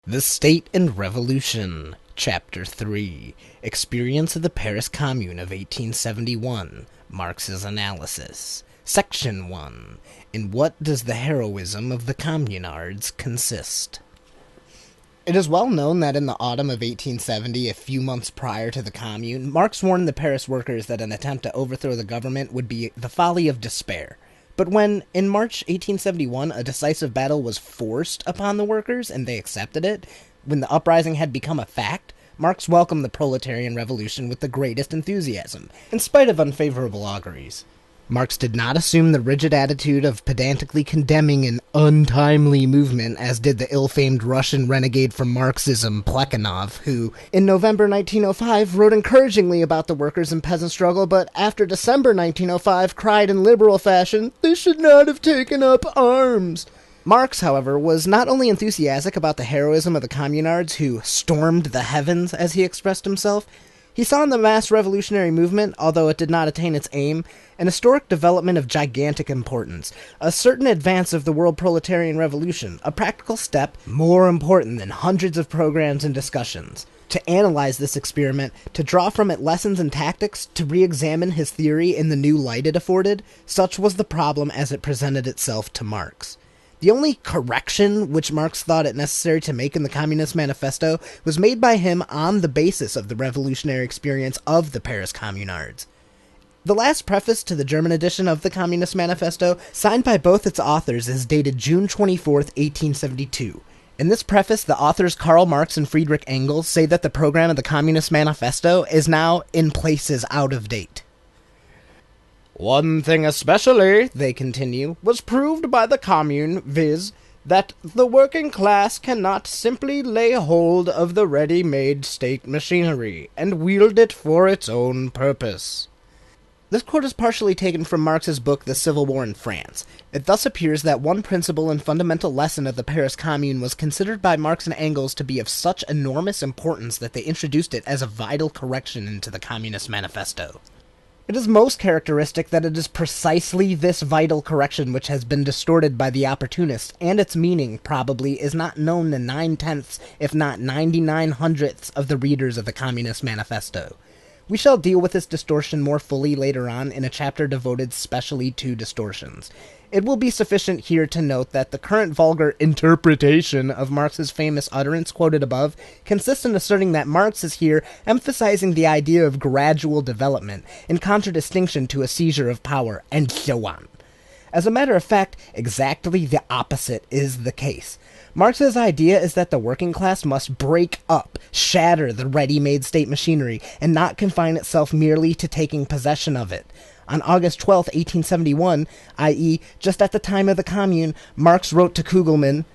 The State and Revolution, Chapter 3, Experience of the Paris Commune of 1871, Marx's Analysis. Section 1, In what does the heroism of the Communards consist? It is well known that in the autumn of 1870, a few months prior to the Commune, Marx warned the Paris workers that an attempt to overthrow the government would be the folly of despair. But when, in March 1871, a decisive battle was forced upon the workers, and they accepted it, when the uprising had become a fact, Marx welcomed the proletarian revolution with the greatest enthusiasm, in spite of unfavorable auguries. Marx did not assume the rigid attitude of pedantically condemning an untimely movement, as did the ill-famed Russian renegade from Marxism, Plekhanov, who, in November 1905, wrote encouragingly about the workers' and peasant struggle, but after December 1905 cried in liberal fashion, "They should not have taken up arms." Marx, however, was not only enthusiastic about the heroism of the Communards, who stormed the heavens, as he expressed himself. He saw in the mass revolutionary movement, although it did not attain its aim, an historic development of gigantic importance, a certain advance of the world proletarian revolution, a practical step more important than hundreds of programs and discussions. To analyze this experiment, to draw from it lessons and tactics, to re-examine his theory in the new light it afforded, such was the problem as it presented itself to Marx. The only correction which Marx thought it necessary to make in the Communist Manifesto was made by him on the basis of the revolutionary experience of the Paris Communards. The last preface to the German edition of the Communist Manifesto, signed by both its authors, is dated June 24th, 1872. In this preface, the authors Karl Marx and Friedrich Engels say that the program of the Communist Manifesto is now, in places, out of date. "One thing especially," they continue, "was proved by the Commune, viz., that the working class cannot simply lay hold of the ready-made state machinery, and wield it for its own purpose." This quote is partially taken from Marx's book The Civil War in France. It thus appears that one principal and fundamental lesson of the Paris Commune was considered by Marx and Engels to be of such enormous importance that they introduced it as a vital correction into the Communist Manifesto. It is most characteristic that it is precisely this vital correction which has been distorted by the opportunist, and its meaning, probably, is not known to 9/10, if not 99/100 of the readers of the Communist Manifesto. We shall deal with this distortion more fully later on in a chapter devoted specially to distortions. It will be sufficient here to note that the current vulgar interpretation of Marx's famous utterance quoted above consists in asserting that Marx is here emphasizing the idea of gradual development, in contradistinction to a seizure of power, and so on. As a matter of fact, exactly the opposite is the case. Marx's idea is that the working class must break up, shatter the ready-made state machinery, and not confine itself merely to taking possession of it. On August 12, 1871, i.e., just at the time of the Commune, Marx wrote to Kugelmann,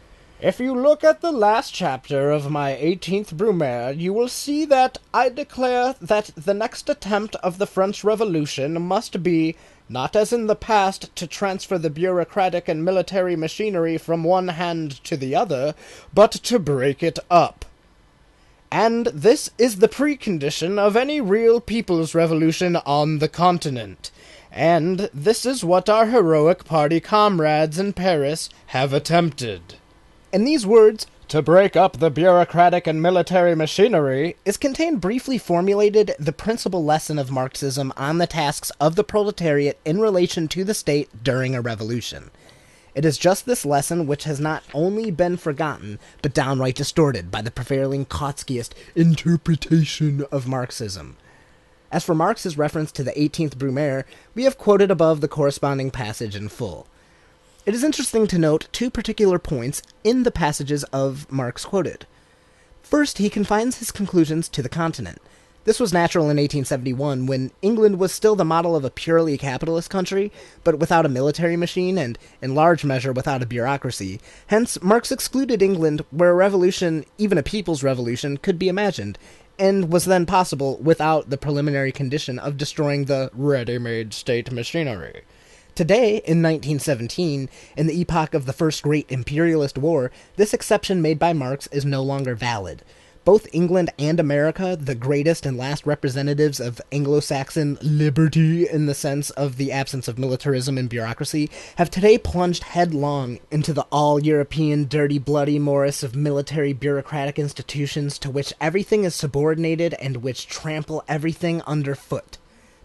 "If you look at the last chapter of my 18th Brumaire, you will see that I declare that the next attempt of the French Revolution must be, not as in the past, to transfer the bureaucratic and military machinery from one hand to the other, but to break it up. And this is the precondition of any real people's revolution on the continent. And this is what our heroic party comrades in Paris have attempted." In these words, "to break up the bureaucratic and military machinery," is contained briefly formulated the principal lesson of Marxism on the tasks of the proletariat in relation to the state during a revolution. It is just this lesson which has not only been forgotten, but downright distorted by the prevailing Kautskyist interpretation of Marxism. As for Marx's reference to the 18th Brumaire, we have quoted above the corresponding passage in full. It is interesting to note two particular points in the passages of Marx quoted. First, he confines his conclusions to the continent. This was natural in 1871, when England was still the model of a purely capitalist country, but without a military machine and, in large measure, without a bureaucracy. Hence, Marx excluded England, where a revolution, even a people's revolution, could be imagined, and was then possible without the preliminary condition of destroying the ready-made state machinery. Today, in 1917, in the epoch of the First Great Imperialist War, this exception made by Marx is no longer valid. Both England and America, the greatest and last representatives of Anglo-Saxon liberty in the sense of the absence of militarism and bureaucracy, have today plunged headlong into the all-European dirty bloody morass of military bureaucratic institutions to which everything is subordinated and which trample everything underfoot.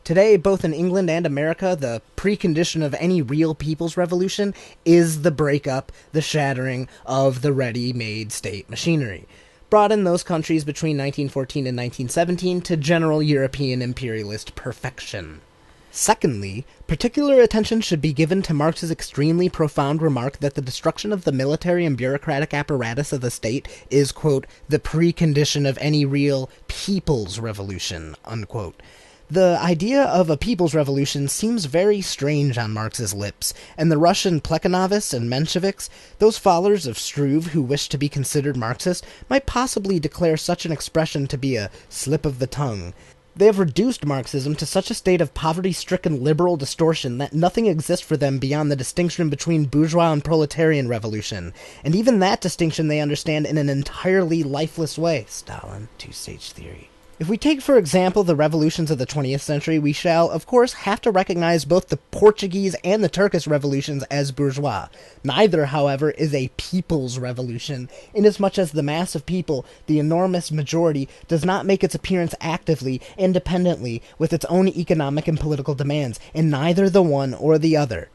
Today, both in England and America, the precondition of any real people's revolution is the breakup, the shattering of the ready-made state machinery, brought in those countries between 1914 and 1917 to general European imperialist perfection. Secondly, particular attention should be given to Marx's extremely profound remark that the destruction of the military and bureaucratic apparatus of the state is, quote, the precondition of any real people's revolution, unquote. The idea of a people's revolution seems very strange on Marx's lips, and the Russian Plekhanovists and Mensheviks, those followers of Struve who wish to be considered Marxist, might possibly declare such an expression to be a slip of the tongue. They have reduced Marxism to such a state of poverty-stricken liberal distortion that nothing exists for them beyond the distinction between bourgeois and proletarian revolution, and even that distinction they understand in an entirely lifeless way. Stalin, two-stage theory. If we take, for example, the revolutions of the 20th century, we shall, of course, have to recognize both the Portuguese and the Turkish revolutions as bourgeois. Neither, however, is a people's revolution, inasmuch as the mass of people, the enormous majority, does not make its appearance actively, independently, with its own economic and political demands, in neither the one or the other.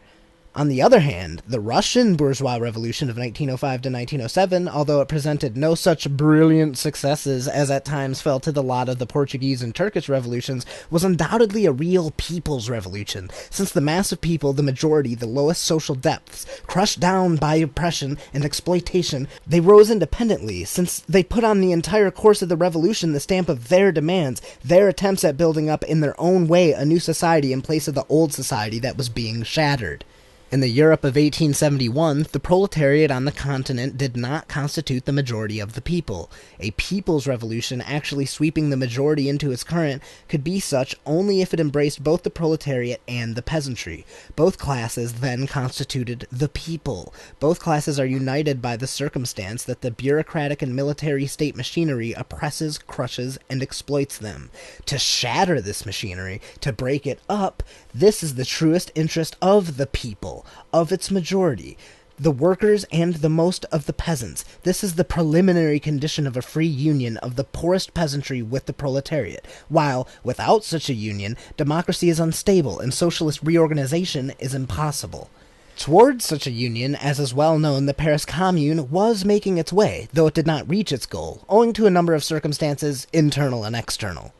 On the other hand, the Russian bourgeois revolution of 1905 to 1907, although it presented no such brilliant successes as at times fell to the lot of the Portuguese and Turkish revolutions, was undoubtedly a real people's revolution, since the mass of people, the majority, the lowest social depths, crushed down by oppression and exploitation, they rose independently, since they put on the entire course of the revolution the stamp of their demands, their attempts at building up in their own way a new society in place of the old society that was being shattered. In the Europe of 1871, the proletariat on the continent did not constitute the majority of the people. A people's revolution actually sweeping the majority into its current could be such only if it embraced both the proletariat and the peasantry. Both classes then constituted the people. Both classes are united by the circumstance that the bureaucratic and military state machinery oppresses, crushes, and exploits them. To shatter this machinery, to break it up, this is the truest interest of the people, of its majority, the workers and the most of the peasants. This is the preliminary condition of a free union of the poorest peasantry with the proletariat, while, without such a union, democracy is unstable and socialist reorganization is impossible. Towards such a union, as is well known, the Paris Commune was making its way, though it did not reach its goal, owing to a number of circumstances, internal and external.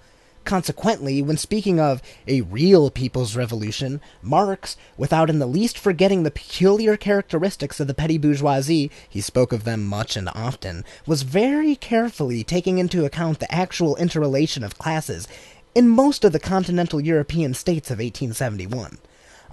Consequently, when speaking of a real people's revolution, Marx, without in the least forgetting the peculiar characteristics of the petty bourgeoisie, he spoke of them much and often, was very carefully taking into account the actual interrelation of classes in most of the continental European states of 1871.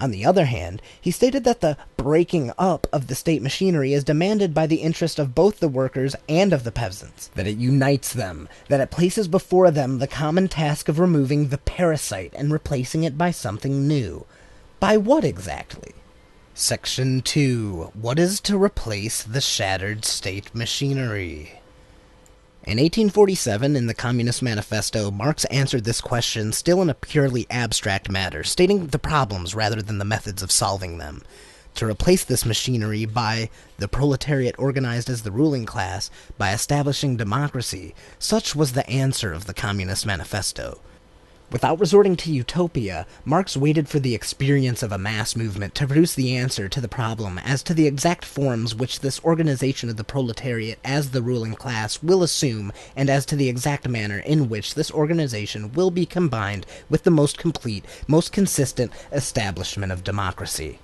On the other hand, he stated that the breaking up of the state machinery is demanded by the interest of both the workers and of the peasants, that it unites them, that it places before them the common task of removing the parasite and replacing it by something new. By what exactly? Section 2. What is to replace the shattered state machinery? In 1847, in the Communist Manifesto, Marx answered this question still in a purely abstract manner, stating the problems rather than the methods of solving them. To replace this machinery by the proletariat organized as the ruling class, by establishing democracy, such was the answer of the Communist Manifesto. Without resorting to utopia, Marx waited for the experience of a mass movement to produce the answer to the problem as to the exact forms which this organization of the proletariat as the ruling class will assume, and as to the exact manner in which this organization will be combined with the most complete, most consistent establishment of democracy.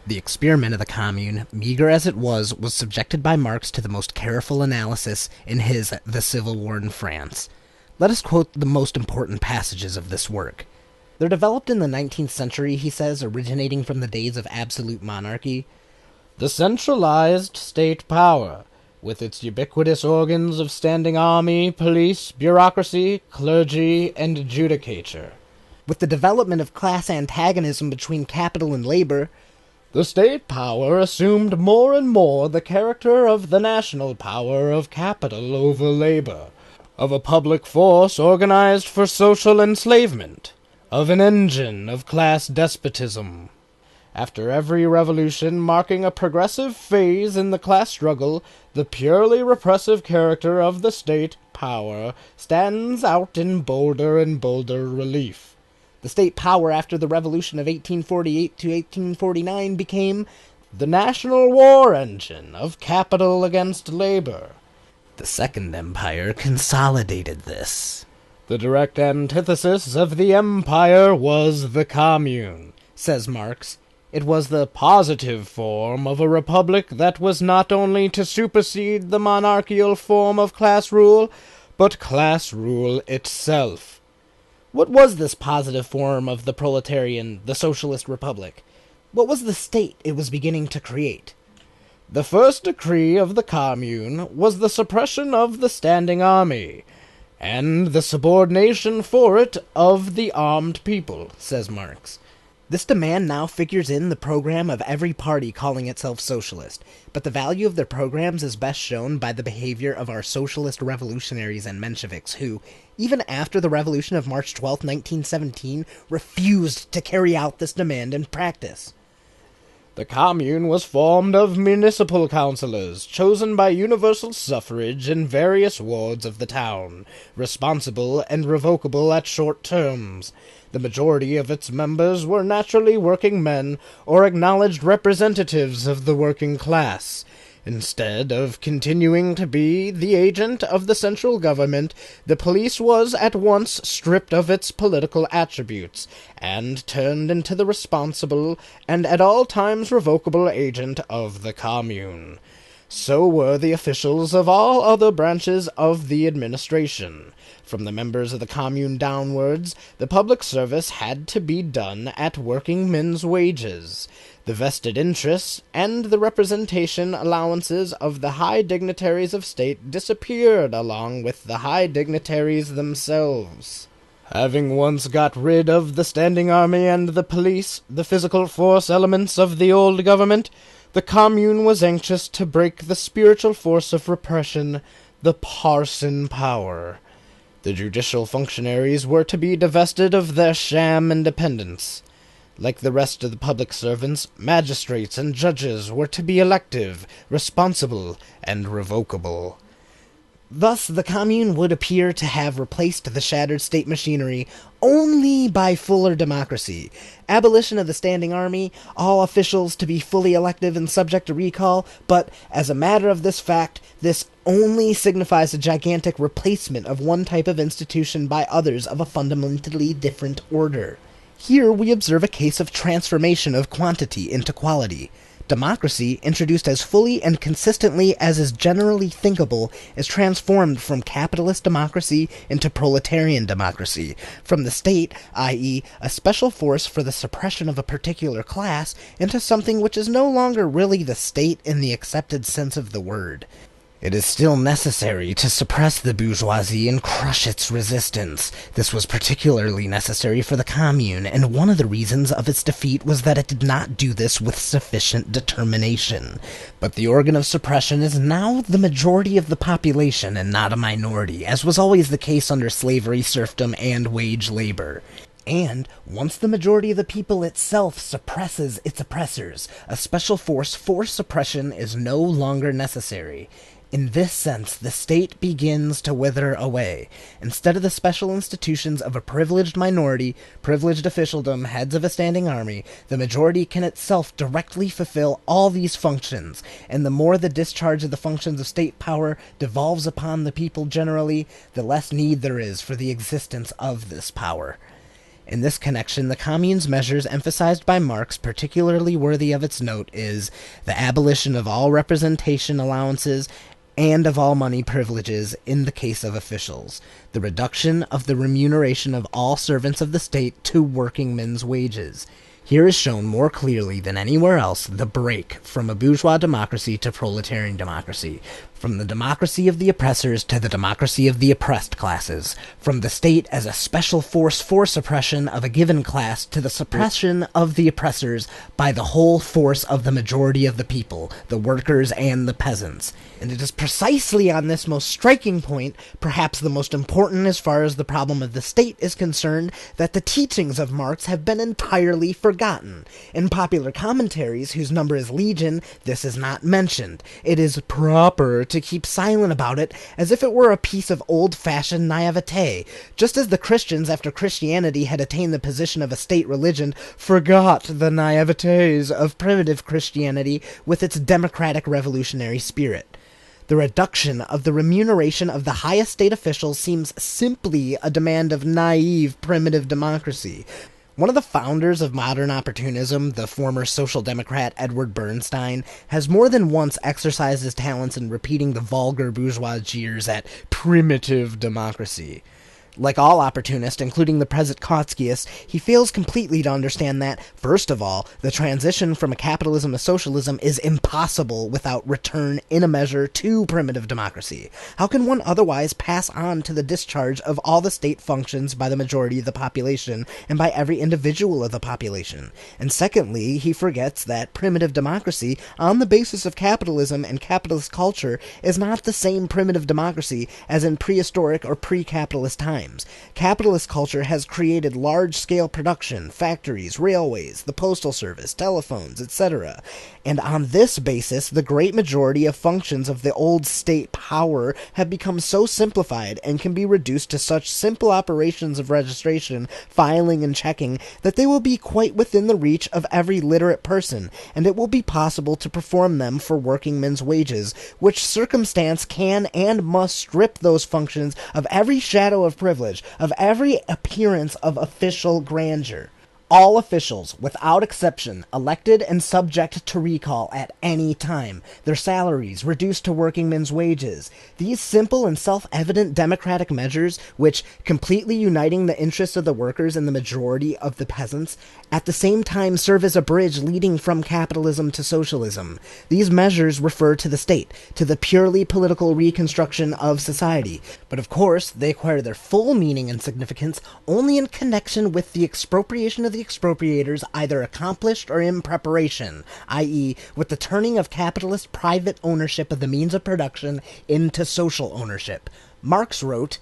The experiment of the Commune, meager as it was subjected by Marx to the most careful analysis in his The Civil War in France. Let us quote the most important passages of this work. They're developed in the 19th century, he says, originating from the days of absolute monarchy. The centralized state power, with its ubiquitous organs of standing army, police, bureaucracy, clergy, and judicature. With the development of class antagonism between capital and labor, the state power assumed more and more the character of the national power of capital over labor. of a public force organized for social enslavement, of an engine of class despotism. After every revolution marking a progressive phase in the class struggle, the purely repressive character of the state power stands out in bolder and bolder relief. The state power after the revolution of 1848 to 1849 became the national war engine of capital against labor. The Second Empire consolidated this. The direct antithesis of the empire was the commune, says Marx. It was the positive form of a republic that was not only to supersede the monarchical form of class rule, but class rule itself. What was this positive form of the proletarian, the socialist republic? What was the state it was beginning to create? The first decree of the commune was the suppression of the standing army, and the subordination for it of the armed people, says Marx. This demand now figures in the program of every party calling itself socialist, but the value of their programs is best shown by the behavior of our socialist revolutionaries and Mensheviks who, even after the revolution of March 12, 1917, refused to carry out this demand in practice. The commune was formed of municipal councillors, chosen by universal suffrage in various wards of the town, responsible and revocable at short terms. The majority of its members were naturally working men or acknowledged representatives of the working class. Instead of continuing to be the agent of the central government, the police was at once stripped of its political attributes, and turned into the responsible and at all times revocable agent of the commune. So were the officials of all other branches of the administration. From the members of the commune downwards, the public service had to be done at working men's wages. The vested interests and the representation allowances of the high dignitaries of state disappeared along with the high dignitaries themselves. Having once got rid of the standing army and the police, the physical force elements of the old government, the commune was anxious to break the spiritual force of repression, the parson power. The judicial functionaries were to be divested of their sham independence. Like the rest of the public servants, magistrates and judges were to be elective, responsible, and revocable. Thus, the commune would appear to have replaced the shattered state machinery only by fuller democracy, abolition of the standing army, all officials to be fully elective and subject to recall, but, as a matter of this fact, this only signifies a gigantic replacement of one type of institution by others of a fundamentally different order. Here we observe a case of transformation of quantity into quality. Democracy, introduced as fully and consistently as is generally thinkable, is transformed from capitalist democracy into proletarian democracy, from the state, i.e., a special force for the suppression of a particular class, into something which is no longer really the state in the accepted sense of the word. It is still necessary to suppress the bourgeoisie and crush its resistance. This was particularly necessary for the commune, and one of the reasons of its defeat was that it did not do this with sufficient determination. But the organ of suppression is now the majority of the population and not a minority, as was always the case under slavery, serfdom, and wage labor. And, once the majority of the people itself suppresses its oppressors, a special force for suppression is no longer necessary. In this sense, the state begins to wither away. Instead of the special institutions of a privileged minority, privileged officialdom, heads of a standing army, the majority can itself directly fulfill all these functions, and the more the discharge of the functions of state power devolves upon the people generally, the less need there is for the existence of this power. In this connection, the Commune's measures emphasized by Marx, particularly worthy of its note, is the abolition of all representation allowances and of all money privileges in the case of officials, the reduction of the remuneration of all servants of the state to working men's wages. Here is shown more clearly than anywhere else the break from a bourgeois democracy to proletarian democracy. From the democracy of the oppressors to the democracy of the oppressed classes, from the state as a special force for suppression of a given class to the suppression of the oppressors by the whole force of the majority of the people, the workers and the peasants. And it is precisely on this most striking point, perhaps the most important as far as the problem of the state is concerned, that the teachings of Marx have been entirely forgotten. In popular commentaries, whose number is legion, this is not mentioned. It is proper to keep silent about it as if it were a piece of old-fashioned naivete, just as the Christians, after Christianity had attained the position of a state religion, forgot the naivetes of primitive Christianity with its democratic revolutionary spirit. The reduction of the remuneration of the highest state officials seems simply a demand of naive primitive democracy. One of the founders of modern opportunism, the former social democrat Edward Bernstein, has more than once exercised his talents in repeating the vulgar bourgeois jeers at primitive democracy. Like all opportunists, including the present Kotskyists, he fails completely to understand that, first of all, the transition from capitalism to socialism is impossible without return, in a measure, to primitive democracy. How can one otherwise pass on to the discharge of all the state functions by the majority of the population and by every individual of the population? And secondly, he forgets that primitive democracy, on the basis of capitalism and capitalist culture, is not the same primitive democracy as in prehistoric or pre-capitalist times. Capitalist culture has created large-scale production, factories, railways, the postal service, telephones, etc. And on this basis, the great majority of functions of the old state power have become so simplified and can be reduced to such simple operations of registration, filing, and checking that they will be quite within the reach of every literate person, and it will be possible to perform them for working men's wages, which circumstance can and must strip those functions of every shadow of privilege, of every appearance of official grandeur. All officials, without exception, elected and subject to recall at any time, their salaries reduced to working men's wages. These simple and self-evident democratic measures, which, completely uniting the interests of the workers and the majority of the peasants, at the same time serve as a bridge leading from capitalism to socialism. These measures refer to the state, to the purely political reconstruction of society. But of course, they acquire their full meaning and significance only in connection with the expropriation of the expropriators, either accomplished or in preparation, i.e., with the turning of capitalist private ownership of the means of production into social ownership. Marx wrote,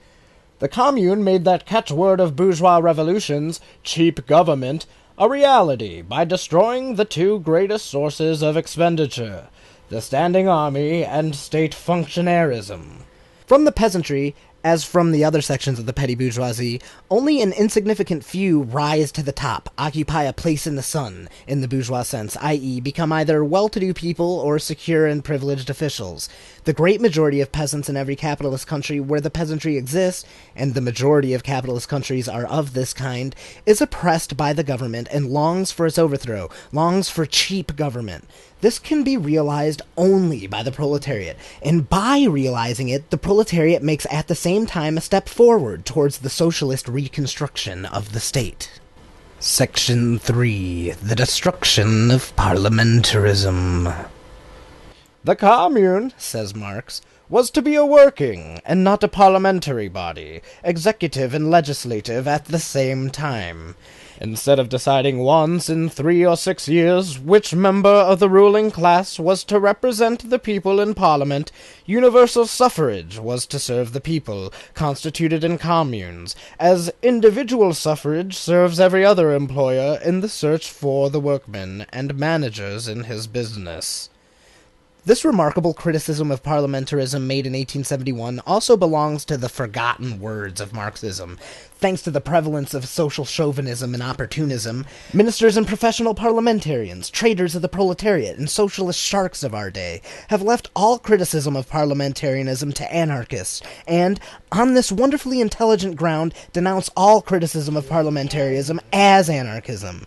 "The Commune made that catchword of bourgeois revolutions, cheap government, a reality by destroying the two greatest sources of expenditure, the standing army and state functionarism." From the peasantry, as from the other sections of the petty bourgeoisie, only an insignificant few rise to the top, occupy a place in the sun, in the bourgeois sense, i.e., become either well-to-do people or secure and privileged officials. The great majority of peasants in every capitalist country where the peasantry exists, and the majority of capitalist countries are of this kind, is oppressed by the government and longs for its overthrow, longs for cheap government. This can be realized only by the proletariat, and by realizing it, the proletariat makes at the same time a step forward towards the socialist reconstruction of the state. Section 3. The Destruction of Parliamentarism. "The Commune," says Marx, "was to be a working, and not a parliamentary body, executive and legislative at the same time. Instead of deciding once in 3 or 6 years which member of the ruling class was to represent the people in Parliament, universal suffrage was to serve the people, constituted in communes, as individual suffrage serves every other employer in the search for the workmen and managers in his business." This remarkable criticism of parliamentarism made in 1871 also belongs to the forgotten words of Marxism. Thanks to the prevalence of social chauvinism and opportunism, ministers and professional parliamentarians, traitors of the proletariat, and socialist sharks of our day have left all criticism of parliamentarianism to anarchists, and, on this wonderfully intelligent ground, denounce all criticism of parliamentarism as anarchism.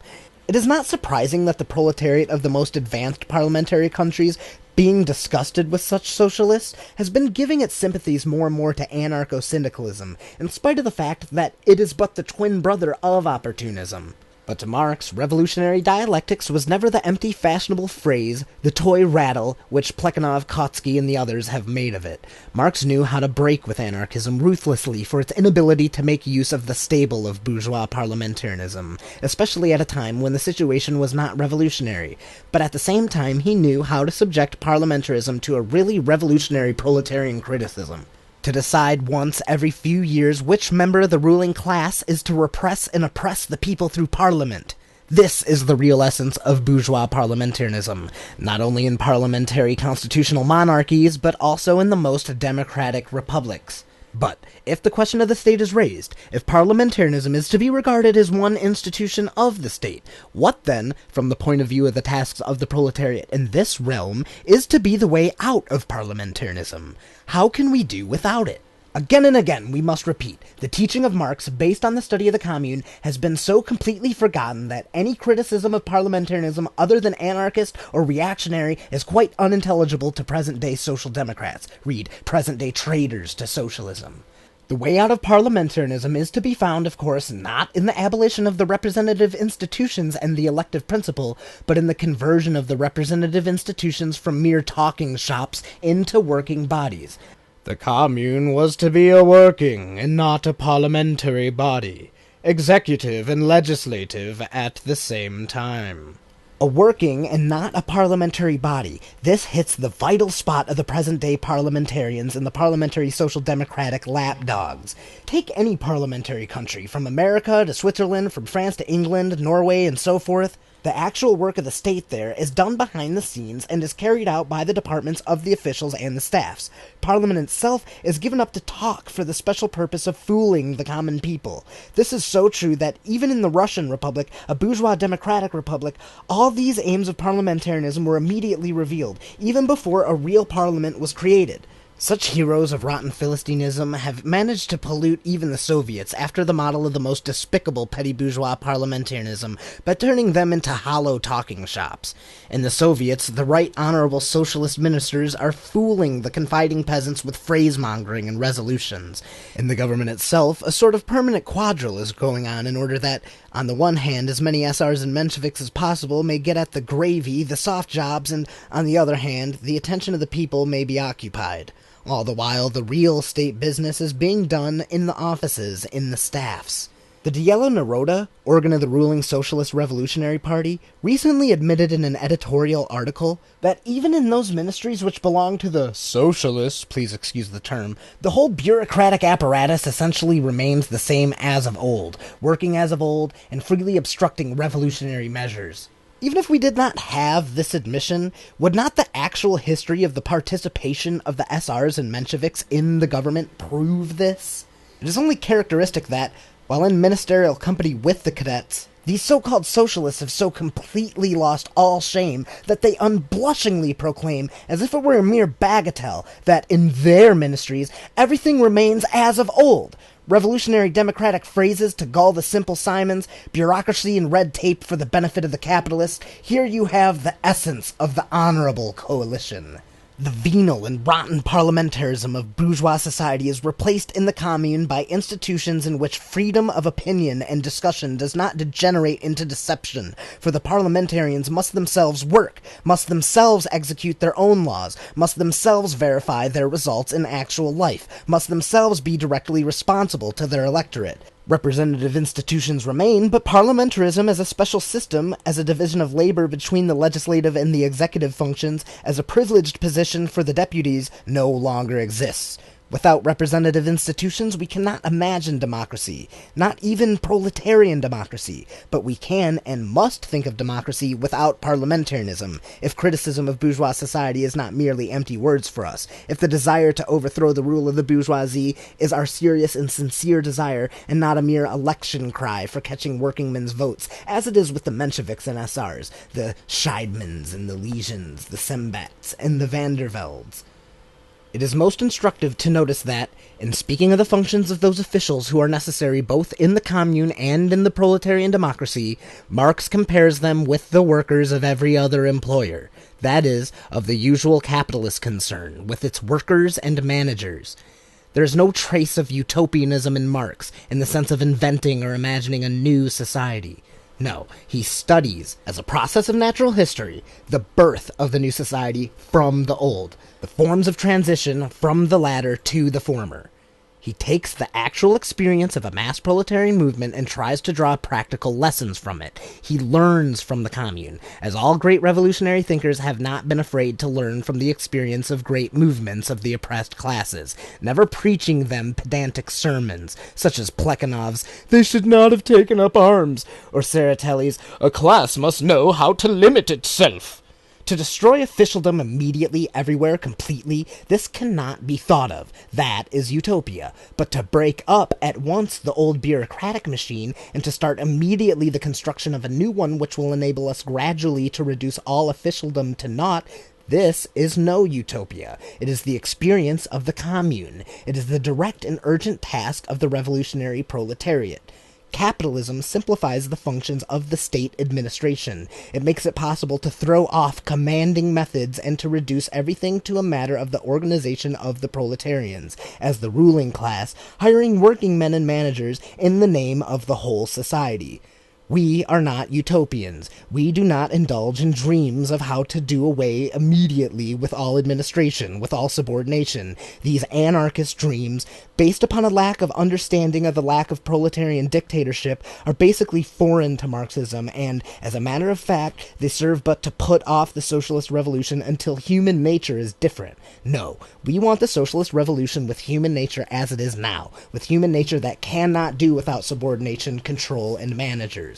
It is not surprising that the proletariat of the most advanced parliamentary countries, being disgusted with such socialists, has been giving its sympathies more and more to anarcho-syndicalism, in spite of the fact that it is but the twin brother of opportunism. But to Marx, revolutionary dialectics was never the empty fashionable phrase, the toy rattle, which Plekhanov, Kautsky, and the others have made of it. Marx knew how to break with anarchism ruthlessly for its inability to make use of the stable of bourgeois parliamentarism, especially at a time when the situation was not revolutionary. But at the same time, he knew how to subject parliamentarism to a really revolutionary proletarian criticism. To decide once every few years which member of the ruling class is to repress and oppress the people through parliament. This is the real essence of bourgeois parliamentarism, not only in parliamentary constitutional monarchies, but also in the most democratic republics. But if the question of the state is raised, if parliamentarism is to be regarded as one institution of the state, what then, from the point of view of the tasks of the proletariat in this realm, is to be the way out of parliamentarism? How can we do without it? Again and again, we must repeat, the teaching of Marx, based on the study of the Commune, has been so completely forgotten that any criticism of parliamentarism other than anarchist or reactionary is quite unintelligible to present-day social democrats. Read, present-day traitors to socialism. The way out of parliamentarism is to be found, of course, not in the abolition of the representative institutions and the elective principle, but in the conversion of the representative institutions from mere talking shops into working bodies. The Commune was to be a working and not a parliamentary body, executive and legislative at the same time. A working and not a parliamentary body. This hits the vital spot of the present-day parliamentarians and the parliamentary social democratic lapdogs. Take any parliamentary country, from America to Switzerland, from France to England, Norway, and so forth. The actual work of the state there is done behind the scenes and is carried out by the departments of the officials and the staffs. Parliament itself is given up to talk for the special purpose of fooling the common people. This is so true that even in the Russian Republic, a bourgeois democratic republic, all these aims of parliamentarism were immediately revealed, even before a real parliament was created. Such heroes of rotten Philistinism have managed to pollute even the Soviets after the model of the most despicable petty bourgeois parliamentarism by turning them into hollow talking shops. In the Soviets, the right honorable socialist ministers are fooling the confiding peasants with phrase-mongering and resolutions. In the government itself, a sort of permanent quadrille is going on in order that, on the one hand, as many SRs and Mensheviks as possible may get at the gravy, the soft jobs, and, on the other hand, the attention of the people may be occupied. All the while, the real state business is being done in the offices, in the staffs. The Dielo Naroda, organ of the ruling Socialist Revolutionary Party, recently admitted in an editorial article that even in those ministries which belong to the socialists, please excuse the term, the whole bureaucratic apparatus essentially remains the same as of old, working as of old, and freely obstructing revolutionary measures. Even if we did not have this admission, would not the actual history of the participation of the SRs and Mensheviks in the government prove this? It is only characteristic that, while in ministerial company with the cadets, these so-called socialists have so completely lost all shame that they unblushingly proclaim, as if it were a mere bagatelle, that in their ministries everything remains as of old. Revolutionary democratic phrases to gull the simple Simons, bureaucracy and red tape for the benefit of the capitalists. Here you have the essence of the honorable coalition. The venal and rotten parliamentarism of bourgeois society is replaced in the Commune by institutions in which freedom of opinion and discussion does not degenerate into deception, for the parliamentarians must themselves work, must themselves execute their own laws, must themselves verify their results in actual life, must themselves be directly responsible to their electorate. Representative institutions remain, but parliamentarism as a special system, as a division of labor between the legislative and the executive functions, as a privileged position for the deputies, no longer exists. Without representative institutions, we cannot imagine democracy, not even proletarian democracy, but we can and must think of democracy without parliamentarism, if criticism of bourgeois society is not merely empty words for us, if the desire to overthrow the rule of the bourgeoisie is our serious and sincere desire, and not a mere election cry for catching workingmen's votes, as it is with the Mensheviks and SRs, the Scheidmans and the Lesians, the Sembats and the Vanderveldes. It is most instructive to notice that, in speaking of the functions of those officials who are necessary both in the Commune and in the proletarian democracy, Marx compares them with the workers of every other employer, that is, of the usual capitalist concern, with its workers and managers. There is no trace of utopianism in Marx, in the sense of inventing or imagining a new society. No, he studies, as a process of natural history, the birth of the new society from the old, the forms of transition from the latter to the former. He takes the actual experience of a mass proletarian movement and tries to draw practical lessons from it. He learns from the commune, as all great revolutionary thinkers have not been afraid to learn from the experience of great movements of the oppressed classes, never preaching them pedantic sermons, such as Plekhanov's "They should not have taken up arms," or Tseretelli's "A class must know how to limit itself." To destroy officialdom immediately, everywhere, completely, this cannot be thought of. That is utopia. But to break up at once the old bureaucratic machine, and to start immediately the construction of a new one which will enable us gradually to reduce all officialdom to naught, this is no utopia. It is the experience of the commune. It is the direct and urgent task of the revolutionary proletariat. Capitalism simplifies the functions of the state administration. It makes it possible to throw off commanding methods and to reduce everything to a matter of the organization of the proletarians, as the ruling class, hiring working men and managers in the name of the whole society. We are not utopians. We do not indulge in dreams of how to do away immediately with all administration, with all subordination. These anarchist dreams, based upon a lack of understanding of the lack of proletarian dictatorship, are basically foreign to Marxism, and, as a matter of fact, they serve but to put off the socialist revolution until human nature is different. No, we want the socialist revolution with human nature as it is now, with human nature that cannot do without subordination, control, and managers.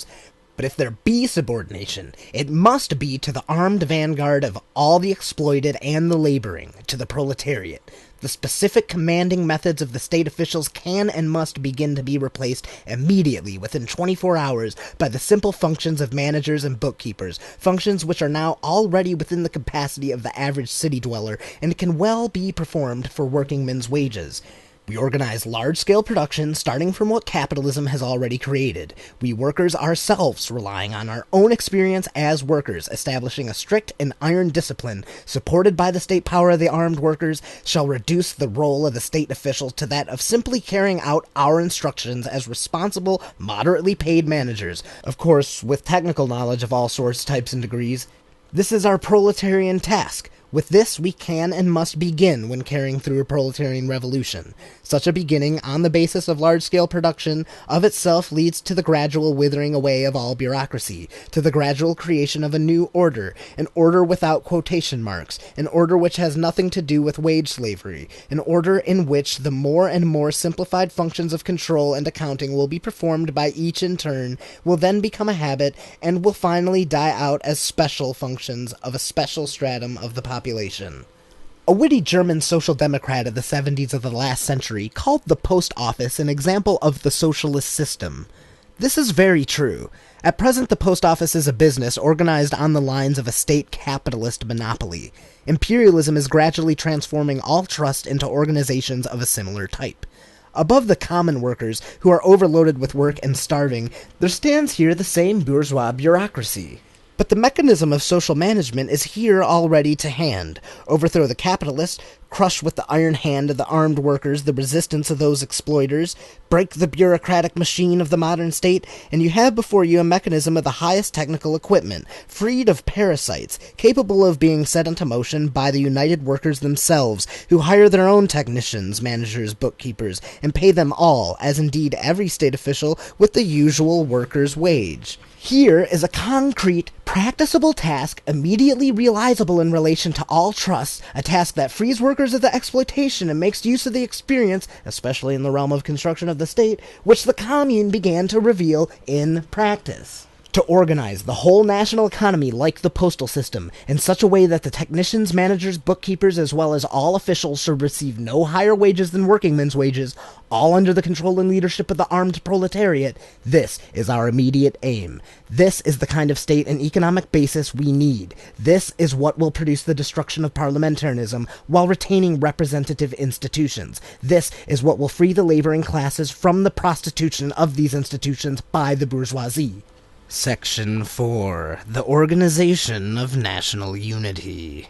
But if there be subordination, it must be to the armed vanguard of all the exploited and the laboring, to the proletariat. The specific commanding methods of the state officials can and must begin to be replaced immediately, within 24 hours, by the simple functions of managers and bookkeepers, functions which are now already within the capacity of the average city dweller, and can well be performed for workingmen's wages. We organize large-scale production, starting from what capitalism has already created. We workers ourselves, relying on our own experience as workers, establishing a strict and iron discipline, supported by the state power of the armed workers, shall reduce the role of the state official to that of simply carrying out our instructions as responsible, moderately paid managers, of course, with technical knowledge of all sorts, types, and degrees. This is our proletarian task. With this, we can and must begin when carrying through a proletarian revolution. Such a beginning, on the basis of large-scale production, of itself leads to the gradual withering away of all bureaucracy, to the gradual creation of a new order, an order without quotation marks, an order which has nothing to do with wage slavery, an order in which the more and more simplified functions of control and accounting will be performed by each in turn, will then become a habit, and will finally die out as special functions of a special stratum of the population. A witty German social democrat of the 70s of the last century called the post office an example of the socialist system. This is very true. At present, the post office is a business organized on the lines of a state capitalist monopoly. Imperialism is gradually transforming all trust into organizations of a similar type. Above the common workers, who are overloaded with work and starving, there stands here the same bourgeois bureaucracy. But the mechanism of social management is here already to hand. Overthrow the capitalist, crush with the iron hand of the armed workers the resistance of those exploiters, break the bureaucratic machine of the modern state, and you have before you a mechanism of the highest technical equipment, freed of parasites, capable of being set into motion by the united workers themselves, who hire their own technicians, managers, bookkeepers, and pay them all, as indeed every state official, with the usual worker's wage. Here is a concrete, practicable task, immediately realizable in relation to all trusts, a task that frees workers of the exploitation and makes use of the experience, especially in the realm of construction of the state, which the commune began to reveal in practice. To organize the whole national economy like the postal system, in such a way that the technicians, managers, bookkeepers, as well as all officials should receive no higher wages than workingmen's wages, all under the control and leadership of the armed proletariat, this is our immediate aim. This is the kind of state and economic basis we need. This is what will produce the destruction of parliamentarism while retaining representative institutions. This is what will free the laboring classes from the prostitution of these institutions by the bourgeoisie. Section 4. The Organization of National Unity.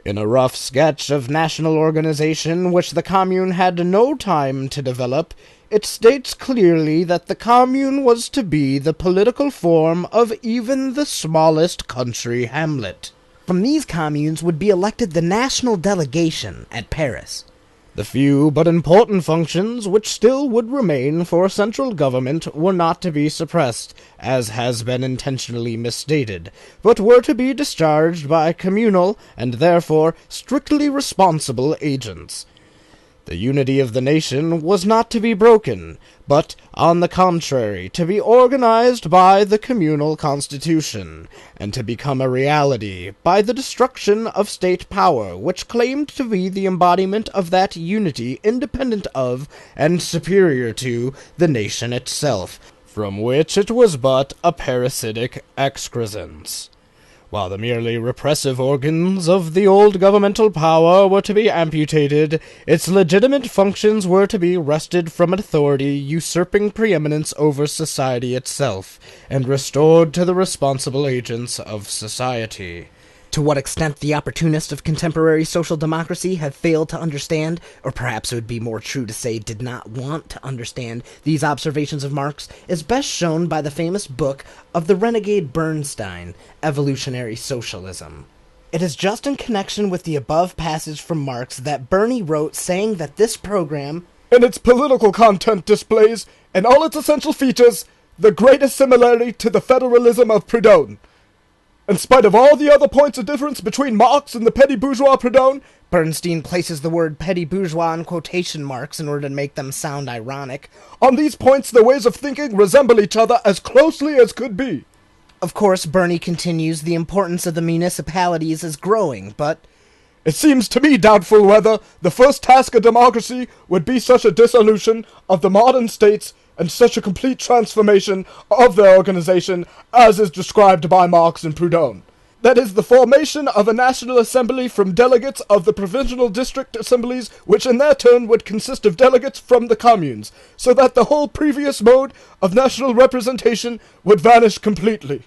In a rough sketch of national organization which the Commune had no time to develop, it states clearly that the Commune was to be the political form of even the smallest country hamlet. From these communes would be elected the national delegation at Paris. The few but important functions which still would remain for central government were not to be suppressed, as has been intentionally misstated, but were to be discharged by communal, and therefore strictly responsible agents. The unity of the nation was not to be broken, but, on the contrary, to be organized by the communal constitution, and to become a reality by the destruction of state power, which claimed to be the embodiment of that unity independent of, and superior to, the nation itself, from which it was but a parasitic excrescence. While the merely repressive organs of the old governmental power were to be amputated, its legitimate functions were to be wrested from an authority usurping preeminence over society itself, and restored to the responsible agents of society. To what extent the opportunists of contemporary social democracy have failed to understand, or perhaps it would be more true to say did not want to understand, these observations of Marx, is best shown by the famous book of the renegade Bernstein, Evolutionary Socialism. It is just in connection with the above passage from Marx that Bernie wrote saying that this program, in its political content, displays, in all its essential features, the greatest similarity to the federalism of Proudhon. In spite of all the other points of difference between Marx and the petty bourgeois Proudhon, Bernstein places the word petty bourgeois in quotation marks in order to make them sound ironic. On these points, their ways of thinking resemble each other as closely as could be. Of course, Bernie continues, the importance of the municipalities is growing, but it seems to me doubtful whether the first task of democracy would be such a dissolution of the modern states and such a complete transformation of their organization as is described by Marx and Proudhon. That is, the formation of a national assembly from delegates of the provincial district assemblies, which in their turn would consist of delegates from the communes, so that the whole previous mode of national representation would vanish completely.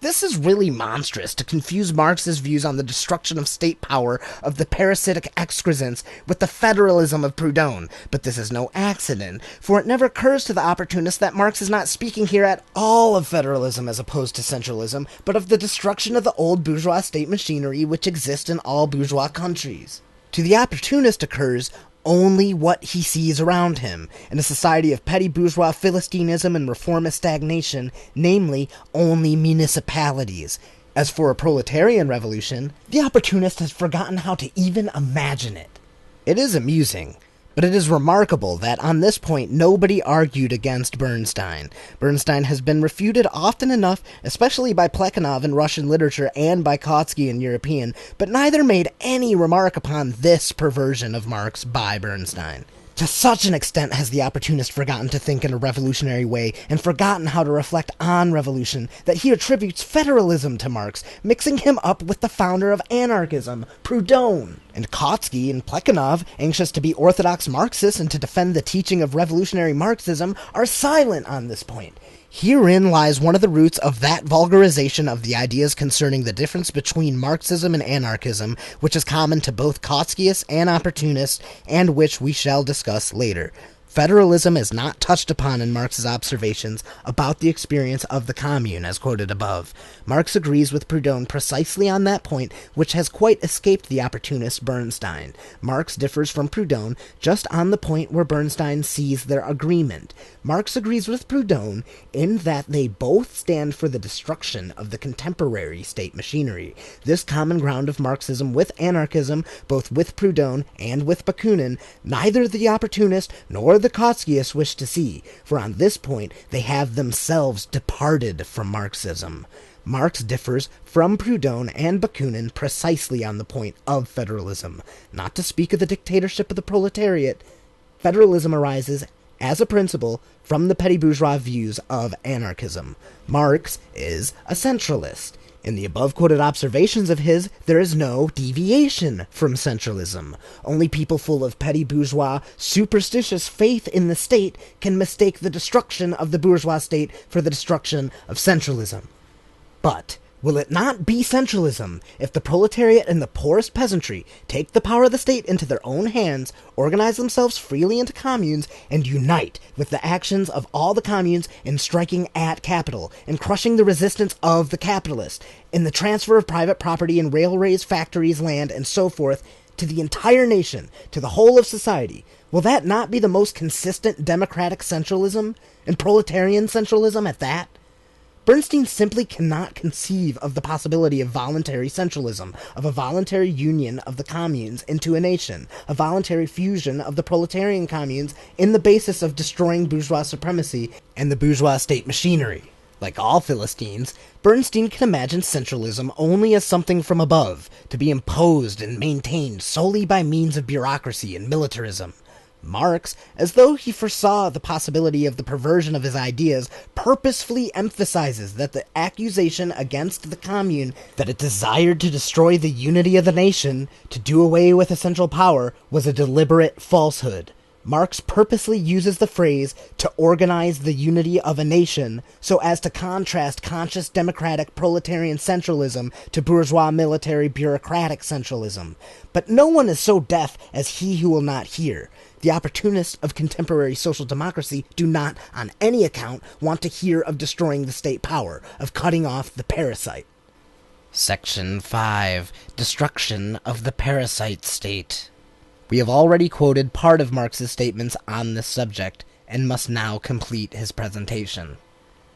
This is really monstrous to confuse Marx's views on the destruction of state power of the parasitic excrescence with the federalism of Proudhon, but this is no accident, for it never occurs to the opportunist that Marx is not speaking here at all of federalism as opposed to centralism, but of the destruction of the old bourgeois state machinery which exists in all bourgeois countries. To the opportunist occurs only what he sees around him, in a society of petty bourgeois philistinism and reformist stagnation, namely, only municipalities. As for a proletarian revolution, the opportunist has forgotten how to even imagine it. It is amusing, but it is remarkable that on this point nobody argued against Bernstein. Bernstein has been refuted often enough, especially by Plekhanov in Russian literature and by Kautsky in European, but neither made any remark upon this perversion of Marx by Bernstein. To such an extent has the opportunist forgotten to think in a revolutionary way, and forgotten how to reflect on revolution, that he attributes federalism to Marx, mixing him up with the founder of anarchism, Proudhon. And Kautsky and Plekhanov, anxious to be orthodox Marxists and to defend the teaching of revolutionary Marxism, are silent on this point. Herein lies one of the roots of that vulgarization of the ideas concerning the difference between Marxism and anarchism, which is common to both Kautskyists and opportunists, and which we shall discuss later. Federalism is not touched upon in Marx's observations about the experience of the Commune, as quoted above. Marx agrees with Proudhon precisely on that point, which has quite escaped the opportunist Bernstein. Marx differs from Proudhon just on the point where Bernstein sees their agreement. Marx agrees with Proudhon in that they both stand for the destruction of the contemporary state machinery. This common ground of Marxism with anarchism, both with Proudhon and with Bakunin, neither the opportunist nor the Kautskyists wish to see, for on this point they have themselves departed from Marxism. Marx differs from Proudhon and Bakunin precisely on the point of federalism. Not to speak of the dictatorship of the proletariat, federalism arises as a principle from the petty bourgeois views of anarchism. Marx is a centralist. In the above-quoted observations of his, there is no deviation from centralism. Only people full of petty bourgeois, superstitious faith in the state can mistake the destruction of the bourgeois state for the destruction of centralism. But Will it not be centralism if the proletariat and the poorest peasantry take the power of the state into their own hands, organize themselves freely into communes, and unite with the actions of all the communes in striking at capital, and crushing the resistance of the capitalist, in the transfer of private property in railways, factories, land, and so forth, to the entire nation, to the whole of society? Will that not be the most consistent democratic centralism, and proletarian centralism at that? Bernstein simply cannot conceive of the possibility of voluntary centralism, of a voluntary union of the communes into a nation, a voluntary fusion of the proletarian communes in the basis of destroying bourgeois supremacy and the bourgeois state machinery. Like all Philistines, Bernstein can imagine centralism only as something from above, to be imposed and maintained solely by means of bureaucracy and militarism. Marx, as though he foresaw the possibility of the perversion of his ideas, purposefully emphasizes that the accusation against the commune that it desired to destroy the unity of the nation, to do away with a central power, was a deliberate falsehood. Marx purposely uses the phrase to organize the unity of a nation so as to contrast conscious democratic proletarian centralism to bourgeois military bureaucratic centralism. But no one is so deaf as he who will not hear. The opportunists of contemporary social democracy do not, on any account, want to hear of destroying the state power, of cutting off the parasite. Section 5. Destruction of the Parasite-State. We have already quoted part of Marx's statements on this subject, and must now complete his presentation.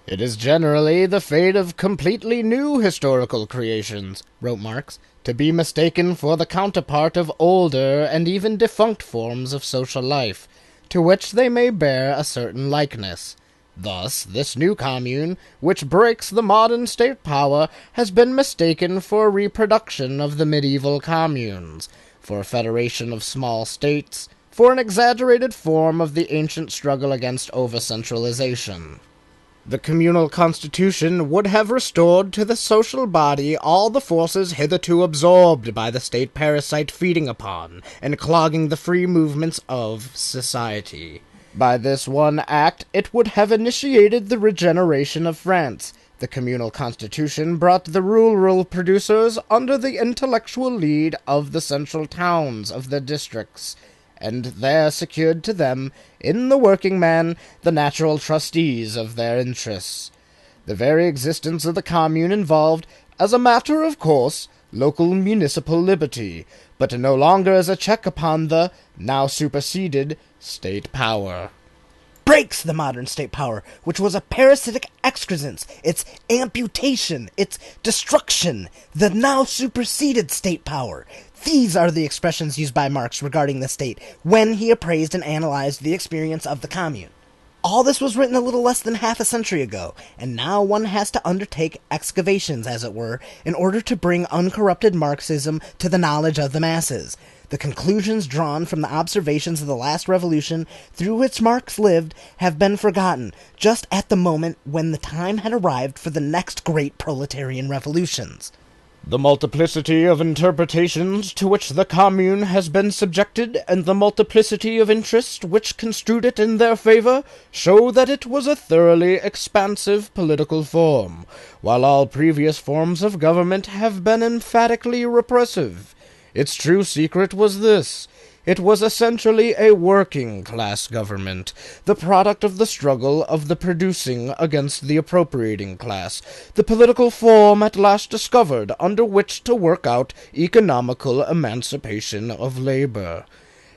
"It is generally the fate of completely new historical creations," wrote Marx, "to be mistaken for the counterpart of older and even defunct forms of social life, to which they may bear a certain likeness. Thus, this new commune, which breaks the modern state power, has been mistaken for a reproduction of the medieval communes, for a federation of small states, for an exaggerated form of the ancient struggle against over-centralization. The communal constitution would have restored to the social body all the forces hitherto absorbed by the state parasite feeding upon and clogging the free movements of society. By this one act it would have initiated the regeneration of France. The communal constitution brought the rural producers under the intellectual lead of the central towns of the districts, and there secured to them, in the working man, the natural trustees of their interests. The very existence of the commune involved, as a matter of course, local municipal liberty, but no longer as a check upon the, now superseded, state power. Breaks the modern state power, which was a parasitic excrescence, its amputation, its destruction, the now superseded state power. These are the expressions used by Marx regarding the state, when he appraised and analyzed the experience of the commune. All this was written a little less than half a century ago, and now one has to undertake excavations, as it were, in order to bring uncorrupted Marxism to the knowledge of the masses. The conclusions drawn from the observations of the last revolution through which Marx lived have been forgotten, just at the moment when the time had arrived for the next great proletarian revolutions. The multiplicity of interpretations to which the commune has been subjected, and the multiplicity of interests which construed it in their favor, show that it was a thoroughly expansive political form, while all previous forms of government have been emphatically repressive. Its true secret was this: it was essentially a working-class government, the product of the struggle of the producing against the appropriating class, the political form at last discovered under which to work out economical emancipation of labor.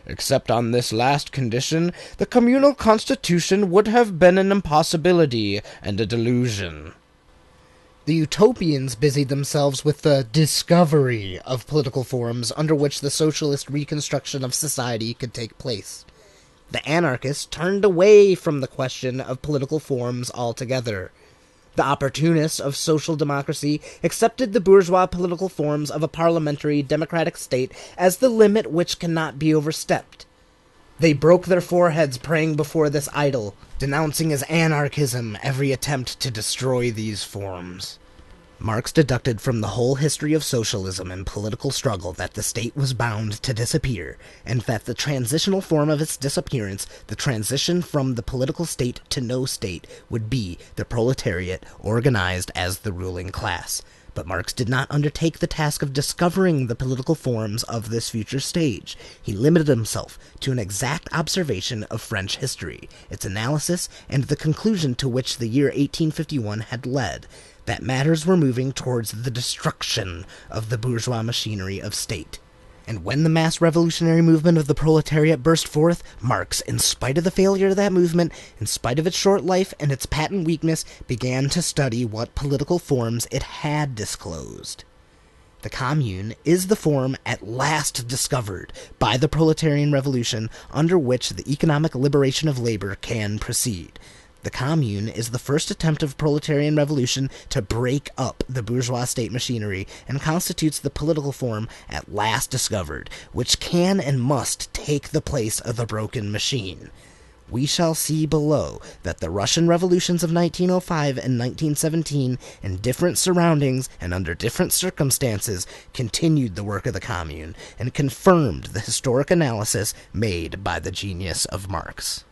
Except on this last condition, the communal constitution would have been an impossibility and a delusion. The utopians busied themselves with the discovery of political forms under which the socialist reconstruction of society could take place. The anarchists turned away from the question of political forms altogether. The opportunists of social democracy accepted the bourgeois political forms of a parliamentary democratic state as the limit which cannot be overstepped. They broke their foreheads praying before this idol, denouncing as anarchism every attempt to destroy these forms. Marx deducted from the whole history of socialism and political struggle that the state was bound to disappear, and that the transitional form of its disappearance, the transition from the political state to no state, would be the proletariat organized as the ruling class. But Marx did not undertake the task of discovering the political forms of this future stage. He limited himself to an exact observation of French history, its analysis, and the conclusion to which the year 1851 had led, that matters were moving towards the destruction of the bourgeois machinery of state. And when the mass revolutionary movement of the proletariat burst forth, Marx, in spite of the failure of that movement, in spite of its short life and its patent weakness, began to study what political forms it had disclosed. The Commune is the form at last discovered by the proletarian revolution under which the economic liberation of labor can proceed. The Commune is the first attempt of proletarian revolution to break up the bourgeois state machinery and constitutes the political form at last discovered, which can and must take the place of the broken machine. We shall see below that the Russian revolutions of 1905 and 1917, in different surroundings and under different circumstances, continued the work of the Commune and confirmed the historic analysis made by the genius of Marx.